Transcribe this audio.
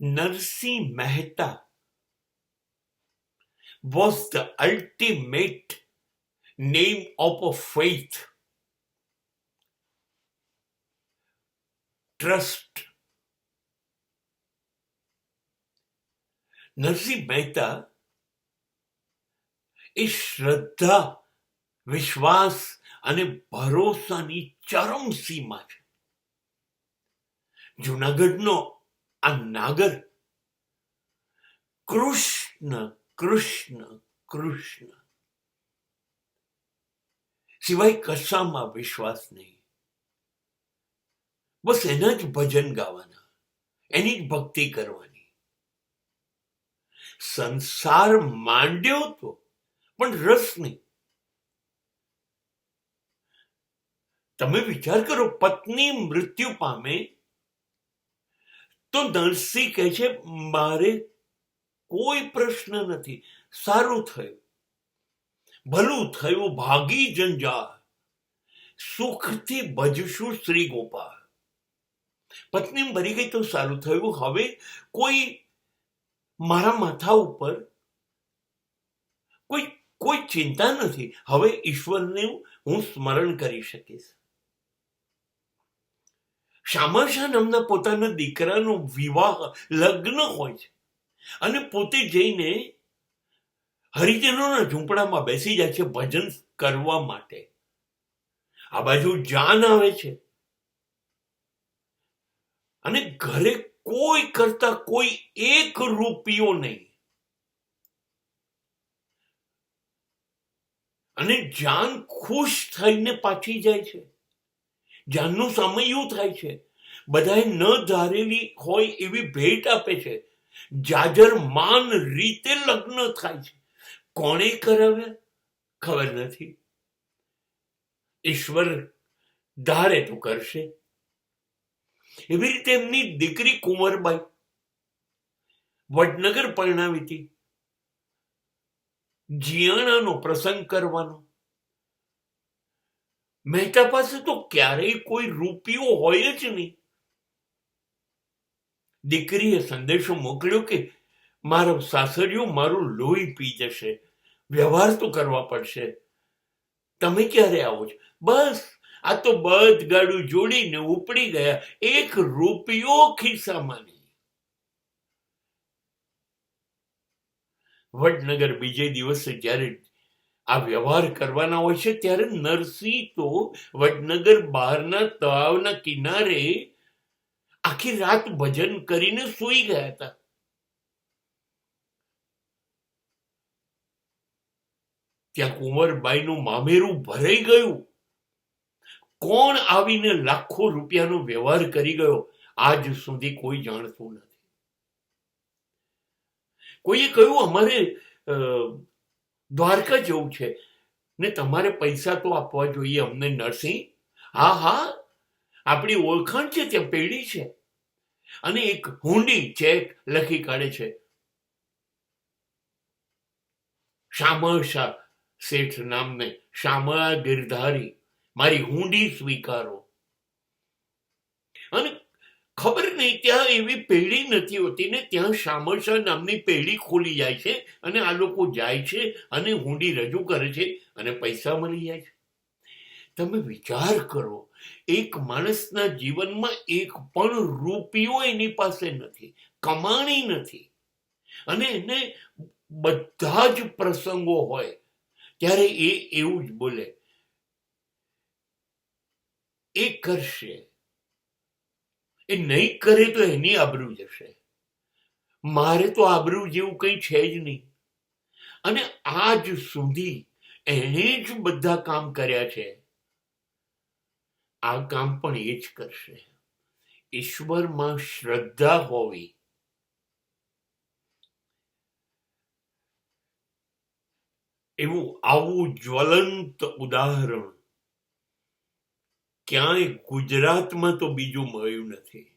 Narsi Mehta was the ultimate name of a faith, trust. Narsinh Mehta એ શ્રદ્ધા, વિશ્વાસ અને ભરોસાની ચરમ સીમા છે. જુનાગઢનો આ નાગર કૃષ્ણ કૃષ્ણ કૃષ્ણ સિવાય કશામાં વિશ્વાસ નહીં. બસ એના જ ભજન ગાવાના, એની જ ભક્તિ કરવાની. સંસાર માંડ્યો તો પણ રસ નહીં. તમે વિચાર કરો, પત્ની મૃત્યુ પામે તો નરસિંહ કહે છે મારે કોઈ પ્રશ્ન નથી, સારું થયું, ભલું થયું, ભાગી જંજાળ, સુખથી ભજશું શ્રી ગોપાલ. પત્ની મરી ગઈ તો સારું થયું, હવે કોઈ મારા માથા ઉપર કોઈ ચિંતા નથી, હવે ઈશ્વરને હું સ્મરણ કરી શકીશ. શામાશા નામના પોતાના દીકરાનો વિવાહ, લગ્ન હોય છે અને પોતે જઈને હરિજનોના ઝૂંપડામાં બેસી જાય છે ભજન કરવા માટે. આ બાજુ જાન આવે છે અને ઘરે કોઈ કરતા કોઈ એક રૂપિયો નહીં. અને જાન ખુશ થઈને પાછી જાય છે. જાનનું સામૈયું થાય છે, બધાએ ન ધારેલી હોય એવી ભેટ આપે છે. જાજર માન રીતે લગ્ન થાય છે. કોણે કરાવ્યા ખબર નથી, ઈશ્વર ધારે તો કરશે. એવી રીતે એમની દીકરી કુંવરબાઈ વડનગર પરણાવી હતી. જીયાણાનો પ્રસંગ કરવાનો. મહેતા પાસે તો ક્યારેય કોઈ રૂપિયો હોય જ નહીં. દીકરીએ સંદેશો મોકલ્યો કે મારો સાસરિયો મારું લોહી પી જશે, વ્યવહાર તો કરવા પડશે, તમે ક્યારે આવો છો? બસ આ તો બધ ગાડું જોડીને ઉપડી ગયા, એક રૂપિયો ખિસ્સામાં નહીં. વડનગર બીજે દિવસે જ્યારે આ વ્યવહાર કરવાના હોય છે ત્યારે નરસિંહ તો વડનગર બહારના તળાવના કિનારે આખી રાત ભજન કરીને સૂઈ ગયા હતા. ત્યાં કુંવરબાઈનું મામેરું ભરાઈ ગયું. કોણ આવીને લાખો રૂપિયાનો વ્યવહાર કરી ગયો આજ સુધી કોઈ જાણતું નથી. કોઈએ કહ્યું અમારે દ્વારકા જવું છે ને તમારે પૈસા તો આપવા જોઈએ અમને નરસિંહ. હા હા, આપણી ઓળખાણ છે, ત્યાં પેઢી છે. અને એક હુંડી ચેક લખી કાઢે છે. શામળશા શેઠ નામને, શામળા ગિરધારી, મારી હુંડી સ્વીકારો. અને ખબર નહીં ત્યાં એવી પેઢી નથી હોતી ને ત્યાં શામળશા નામની પેઢી ખોલી જાય છે અને આ લોકો જાય છે અને હુંડી રજૂ કરે છે અને પૈસા મળી જાય છે. તમે વિચાર કરો, એક માણસના જીવનમાં એક પણ રૂપિયો એની પાસે નથી, કમાણી નથી, અને એને બધા જ પ્રસંગો હોય ત્યારે એ એવું જ બોલે, એ કરશે, એ નહીં કરે તો એની આબરૂ જશે, મારે તો આબરૂ જેવું કંઈ છે જ નહીં. અને આજ સુધી એણે જ બધા કામ કર્યા છે, આ કામ પણ એ જ કરશે. ઈશ્વરમાં શ્રદ્ધા હોવી, એવું આવું જ્વલંત ઉદાહરણ ક્યાંય ગુજરાતમાં તો બીજું મળ્યું નથી.